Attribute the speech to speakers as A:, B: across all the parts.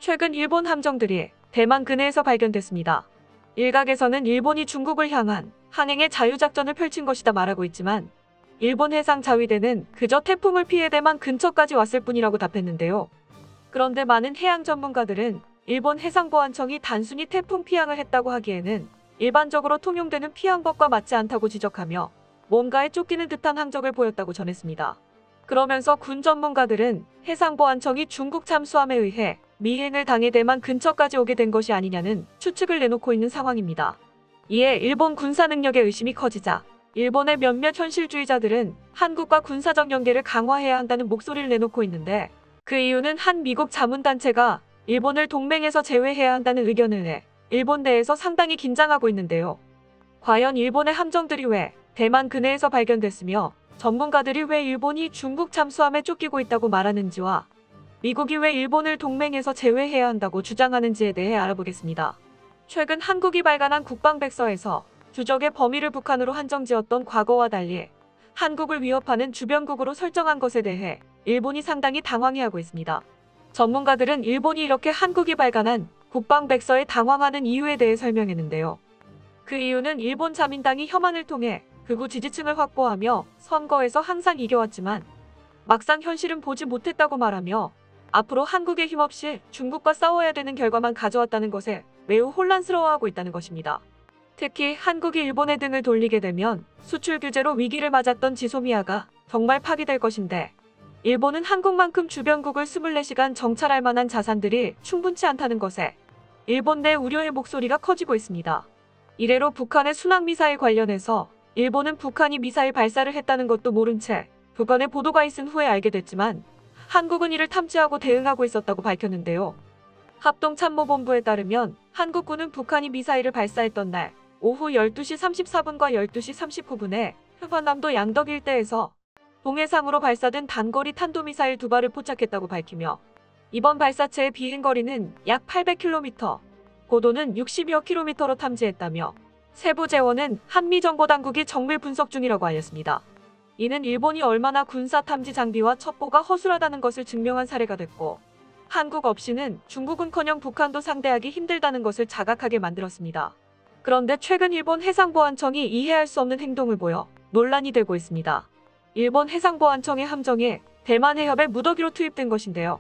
A: 최근 일본 함정들이 대만 근해에서 발견됐습니다. 일각에서는 일본이 중국을 향한 항행의 자유작전을 펼친 것이다 말하고 있지만 일본 해상자위대는 그저 태풍을 피해 대만 근처까지 왔을 뿐이라고 답했는데요. 그런데 많은 해양 전문가들은 일본 해상보안청이 단순히 태풍 피항을 했다고 하기에는 일반적으로 통용되는 피항법과 맞지 않다고 지적하며 뭔가에 쫓기는 듯한 항적을 보였다고 전했습니다. 그러면서 군 전문가들은 해상보안청이 중국 잠수함에 의해 미행을 당해 대만 근처까지 오게 된 것이 아니냐는 추측을 내놓고 있는 상황입니다. 이에 일본 군사 능력의 의심이 커지자 일본의 몇몇 현실주의자들은 한국과 군사적 연계를 강화해야 한다는 목소리를 내놓고 있는데, 그 이유는 한 미국 자문단체가 일본을 동맹에서 제외해야 한다는 의견을 내 일본 내에서 상당히 긴장하고 있는데요. 과연 일본의 함정들이 왜 대만 근해에서 발견됐으며 전문가들이 왜 일본이 중국 잠수함에 쫓기고 있다고 말하는지와 미국이 왜 일본을 동맹에서 제외해야 한다고 주장하는지에 대해 알아보겠습니다. 최근 한국이 발간한 국방백서에서 주적의 범위를 북한으로 한정지었던 과거와 달리 한국을 위협하는 주변국으로 설정한 것에 대해 일본이 상당히 당황해하고 있습니다. 전문가들은 일본이 이렇게 한국이 발간한 국방백서에 당황하는 이유에 대해 설명했는데요. 그 이유는 일본 자민당이 혐한을 통해 극우 지지층을 확보하며 선거에서 항상 이겨왔지만 막상 현실은 보지 못했다고 말하며 앞으로 한국에 힘없이 중국과 싸워야 되는 결과만 가져왔다는 것에 매우 혼란스러워하고 있다는 것입니다. 특히 한국이 일본의 등을 돌리게 되면 수출 규제로 위기를 맞았던 지소미아가 정말 파기될 것인데, 일본은 한국만큼 주변국을 24시간 정찰할 만한 자산들이 충분치 않다는 것에 일본 내 우려의 목소리가 커지고 있습니다. 이래로 북한의 순항미사일 관련해서 일본은 북한이 미사일 발사를 했다는 것도 모른 채 북한의 보도가 있은 후에 알게 됐지만 한국은 이를 탐지하고 대응하고 있었다고 밝혔는데요. 합동참모본부에 따르면 한국군은 북한이 미사일을 발사했던 날 오후 12시 34분과 12시 39분에 휴전남도 양덕 일대에서 동해상으로 발사된 단거리 탄도미사일 2발을 포착했다고 밝히며 이번 발사체의 비행거리는 약 800km, 고도는 60여 km로 탐지했다며 세부 재원은 한미정보당국이 정밀 분석 중이라고 알렸습니다. 이는 일본이 얼마나 군사 탐지 장비와 첩보가 허술하다는 것을 증명한 사례가 됐고, 한국 없이는 중국은커녕 북한도 상대하기 힘들다는 것을 자각하게 만들었습니다. 그런데 최근 일본 해상보안청이 이해할 수 없는 행동을 보여 논란이 되고 있습니다. 일본 해상보안청의 함정이 대만 해협에 무더기로 투입된 것인데요.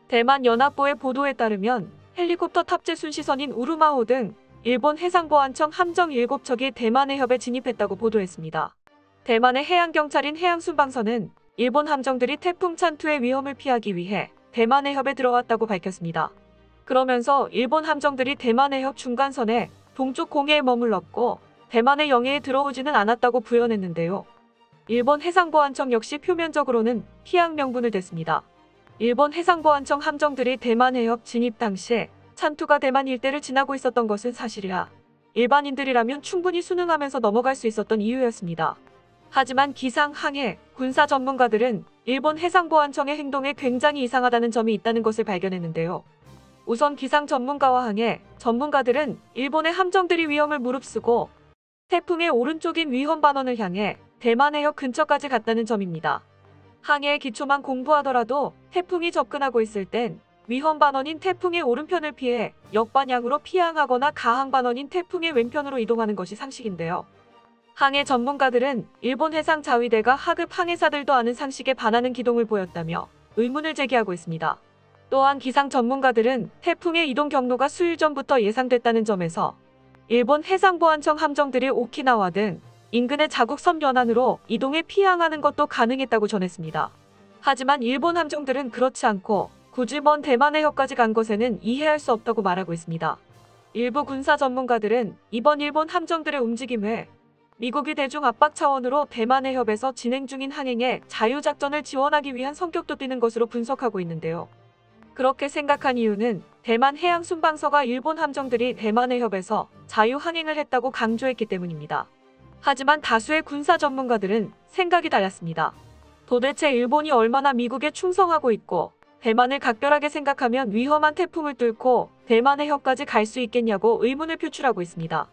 A: 대만 연합보의 보도에 따르면 헬리콥터 탑재 순시선인 우루마호 등 일본 해상보안청 함정 7척이 대만 해협에 진입했다고 보도했습니다. 대만의 해양경찰인 해양순방선은 일본 함정들이 태풍 찬투의 위험을 피하기 위해 대만 해협에 들어왔다고 밝혔습니다. 그러면서 일본 함정들이 대만 해협 중간선에 동쪽 공해에 머물렀고 대만의 영해에 들어오지는 않았다고 부연했는데요. 일본 해상보안청 역시 표면적으로는 피항 명분을 댔습니다. 일본 해상보안청 함정들이 대만 해협 진입 당시에 찬투가 대만 일대를 지나고 있었던 것은 사실이라 일반인들이라면 충분히 순응하면서 넘어갈 수 있었던 이유였습니다. 하지만 기상, 항해, 군사 전문가들은 일본 해상보안청의 행동에 굉장히 이상하다는 점이 있다는 것을 발견했는데요. 우선 기상 전문가와 항해 전문가들은 일본의 함정들이 위험을 무릅쓰고 태풍의 오른쪽인 위험반원을 향해 대만 해협 근처까지 갔다는 점입니다. 항해의 기초만 공부하더라도 태풍이 접근하고 있을 땐 위험반원인 태풍의 오른편을 피해 역방향으로 피항하거나 가항반원인 태풍의 왼편으로 이동하는 것이 상식인데요. 항해 전문가들은 일본 해상자위대가 하급 항해사들도 아는 상식에 반하는 기동을 보였다며 의문을 제기하고 있습니다. 또한 기상 전문가들은 태풍의 이동 경로가 수일 전부터 예상됐다는 점에서 일본 해상보안청 함정들이 오키나와 등 인근의 자국 섬 연안으로 이동해 피항하는 것도 가능했다고 전했습니다. 하지만 일본 함정들은 그렇지 않고 굳이 먼 대만 해협까지 간 것에는 이해할 수 없다고 말하고 있습니다. 일부 군사 전문가들은 이번 일본 함정들의 움직임을 미국이 대중 압박 차원으로 대만 해협에서 진행 중인 항행에 자유작전을 지원하기 위한 성격도 띠는 것으로 분석하고 있는데요. 그렇게 생각한 이유는 대만 해양순방서가 일본 함정들이 대만 해협에서 자유항행을 했다고 강조했기 때문입니다. 하지만 다수의 군사 전문가들은 생각이 달랐습니다. 도대체 일본이 얼마나 미국에 충성하고 있고 대만을 각별하게 생각하면 위험한 태풍을 뚫고 대만 해협까지 갈 수 있겠냐고 의문을 표출하고 있습니다.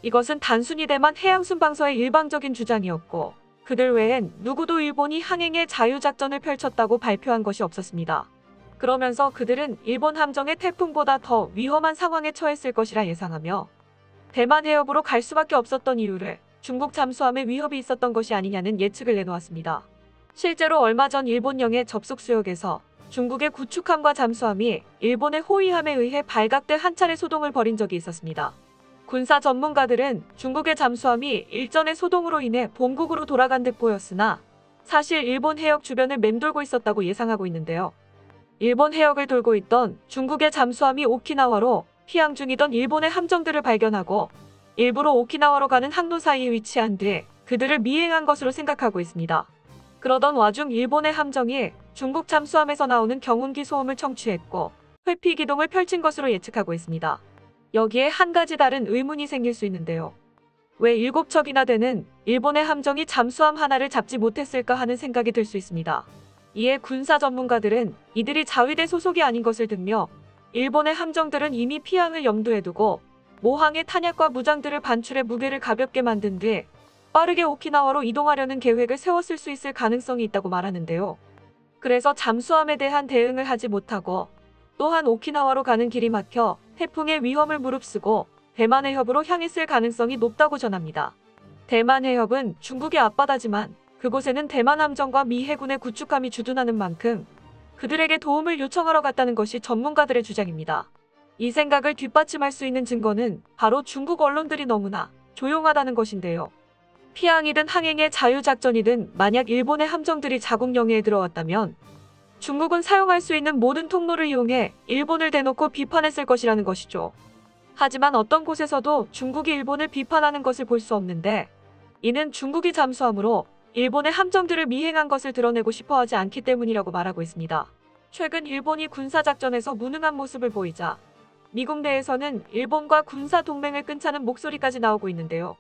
A: 이것은 단순히 대만 해양순방서의 일방적인 주장이었고 그들 외엔 누구도 일본이 항행에 자유작전을 펼쳤다고 발표한 것이 없었습니다. 그러면서 그들은 일본 함정의 태풍보다 더 위험한 상황에 처했을 것이라 예상하며 대만 해협으로 갈 수밖에 없었던 이유를 중국 잠수함의 위협이 있었던 것이 아니냐는 예측을 내놓았습니다. 실제로 얼마 전 일본령의 접속 수역에서 중국의 구축함과 잠수함이 일본의 호위함에 의해 발각돼 한 차례 소동을 벌인 적이 있었습니다. 군사 전문가들은 중국의 잠수함이 일전의 소동으로 인해 본국으로 돌아간 듯 보였으나 사실 일본 해역 주변을 맴돌고 있었다고 예상하고 있는데요. 일본 해역을 돌고 있던 중국의 잠수함이 오키나와로 피항 중이던 일본의 함정들을 발견하고 일부러 오키나와로 가는 항로 사이에 위치한 뒤 그들을 미행한 것으로 생각하고 있습니다. 그러던 와중 일본의 함정이 중국 잠수함에서 나오는 경운기 소음을 청취했고 회피 기동을 펼친 것으로 예측하고 있습니다. 여기에 한 가지 다른 의문이 생길 수 있는데요. 왜 7척이나 되는 일본의 함정이 잠수함 하나를 잡지 못했을까 하는 생각이 들 수 있습니다. 이에 군사 전문가들은 이들이 자위대 소속이 아닌 것을 들며 일본의 함정들은 이미 피항을 염두에 두고 모항의 탄약과 무장들을 반출해 무게를 가볍게 만든 뒤 빠르게 오키나와로 이동하려는 계획을 세웠을 수 있을 가능성이 있다고 말하는데요. 그래서 잠수함에 대한 대응을 하지 못하고 또한 오키나와로 가는 길이 막혀 태풍의 위험을 무릅쓰고 대만 해협으로 향했을 가능성이 높다고 전합니다. 대만 해협은 중국의 앞바다지만 그곳에는 대만 함정과 미 해군의 구축함이 주둔하는 만큼 그들에게 도움을 요청하러 갔다는 것이 전문가들의 주장입니다. 이 생각을 뒷받침할 수 있는 증거는 바로 중국 언론들이 너무나 조용하다는 것인데요. 피항이든 항행의 자유작전이든 만약 일본의 함정들이 자국 영해에 들어왔다면 중국은 사용할 수 있는 모든 통로를 이용해 일본을 대놓고 비판했을 것이라는 것이죠. 하지만 어떤 곳에서도 중국이 일본을 비판하는 것을 볼 수 없는데 이는 중국이 잠수함으로 일본의 함정들을 미행한 것을 드러내고 싶어 하지 않기 때문이라고 말하고 있습니다. 최근 일본이 군사작전에서 무능한 모습을 보이자 미국 내에서는 일본과 군사 동맹을 끊자는 목소리까지 나오고 있는데요.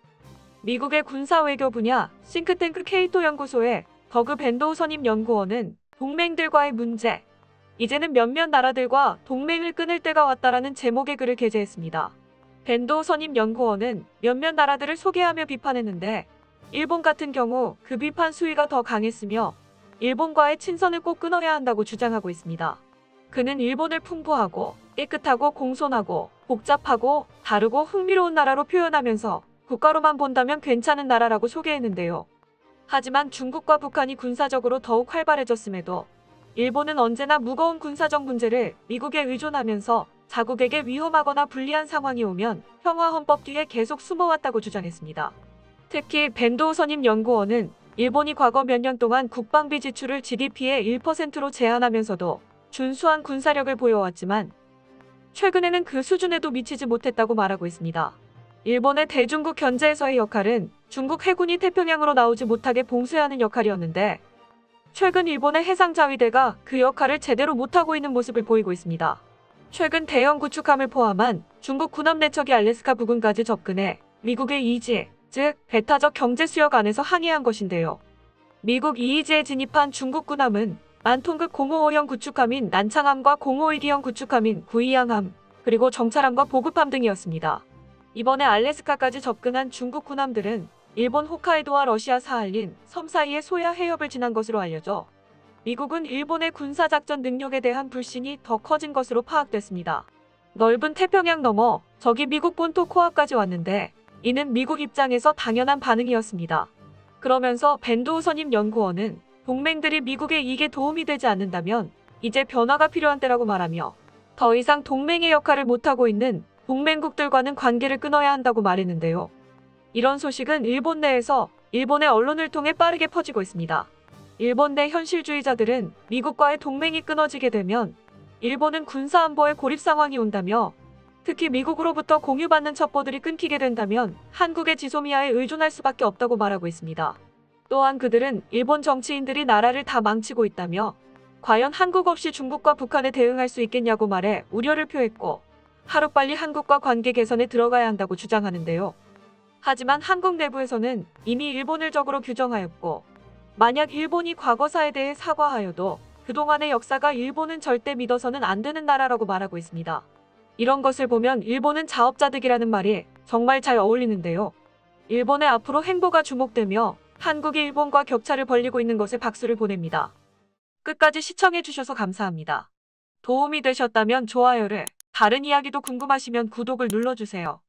A: 미국의 군사 외교 분야 싱크탱크 케이토 연구소의 더그 벤도우 선임 연구원은 동맹들과의 문제, 이제는 몇몇 나라들과 동맹을 끊을 때가 왔다라는 제목의 글을 게재했습니다. 벤도우 선임 연구원은 몇몇 나라들을 소개하며 비판했는데 일본 같은 경우 그 비판 수위가 더 강했으며 일본과의 친선을 꼭 끊어야 한다고 주장하고 있습니다. 그는 일본을 풍부하고 깨끗하고 공손하고 복잡하고 다르고 흥미로운 나라로 표현하면서 국가로만 본다면 괜찮은 나라라고 소개했는데요. 하지만 중국과 북한이 군사적으로 더욱 활발해졌음에도 일본은 언제나 무거운 군사적 문제를 미국에 의존하면서 자국에게 위험하거나 불리한 상황이 오면 평화헌법 뒤에 계속 숨어왔다고 주장했습니다. 특히 벤도우 선임 연구원은 일본이 과거 몇 년 동안 국방비 지출을 GDP의 1%로 제한하면서도 준수한 군사력을 보여왔지만 최근에는 그 수준에도 미치지 못했다고 말하고 있습니다. 일본의 대중국 견제에서의 역할은 중국 해군이 태평양으로 나오지 못하게 봉쇄하는 역할이었는데 최근 일본의 해상자위대가 그 역할을 제대로 못하고 있는 모습을 보이고 있습니다. 최근 대형 구축함을 포함한 중국 군함 4척이 알래스카 부근까지 접근해 미국의 EEZ, 즉 배타적 경제 수역 안에서 항해한 것인데요. 미국 EEZ에 진입한 중국 군함은 만통급 055형 구축함인 난창함과 051기형 구축함인 구이양함, 그리고 정찰함과 보급함 등이었습니다. 이번에 알래스카까지 접근한 중국 군함들은 일본 홋카이도와 러시아 사할린 섬 사이의 소야 해협을 지난 것으로 알려져 미국은 일본의 군사작전 능력에 대한 불신이 더 커진 것으로 파악됐습니다. 넓은 태평양 너머 적이 미국 본토 코앞까지 왔는데 이는 미국 입장에서 당연한 반응이었습니다. 그러면서 벤도우 선임 연구원은 동맹들이 미국의 이익에 도움이 되지 않는다면 이제 변화가 필요한 때라고 말하며 더 이상 동맹의 역할을 못하고 있는 동맹국들과는 관계를 끊어야 한다고 말했는데요. 이런 소식은 일본 내에서 일본의 언론을 통해 빠르게 퍼지고 있습니다. 일본 내 현실주의자들은 미국과의 동맹이 끊어지게 되면 일본은 군사안보의 고립 상황이 온다며 특히 미국으로부터 공유받는 첩보들이 끊기게 된다면 한국의 지소미아에 의존할 수밖에 없다고 말하고 있습니다. 또한 그들은 일본 정치인들이 나라를 다 망치고 있다며 과연 한국 없이 중국과 북한에 대응할 수 있겠냐고 말해 우려를 표했고 하루빨리 한국과 관계 개선에 들어가야 한다고 주장하는데요. 하지만 한국 내부에서는 이미 일본을 적으로 규정하였고 만약 일본이 과거사에 대해 사과하여도 그동안의 역사가 일본은 절대 믿어서는 안 되는 나라라고 말하고 있습니다. 이런 것을 보면 일본은 자업자득이라는 말이 정말 잘 어울리는데요. 일본의 앞으로 행보가 주목되며 한국이 일본과 격차를 벌리고 있는 것에 박수를 보냅니다. 끝까지 시청해주셔서 감사합니다. 도움이 되셨다면 좋아요를, 다른 이야기도 궁금하시면 구독을 눌러주세요.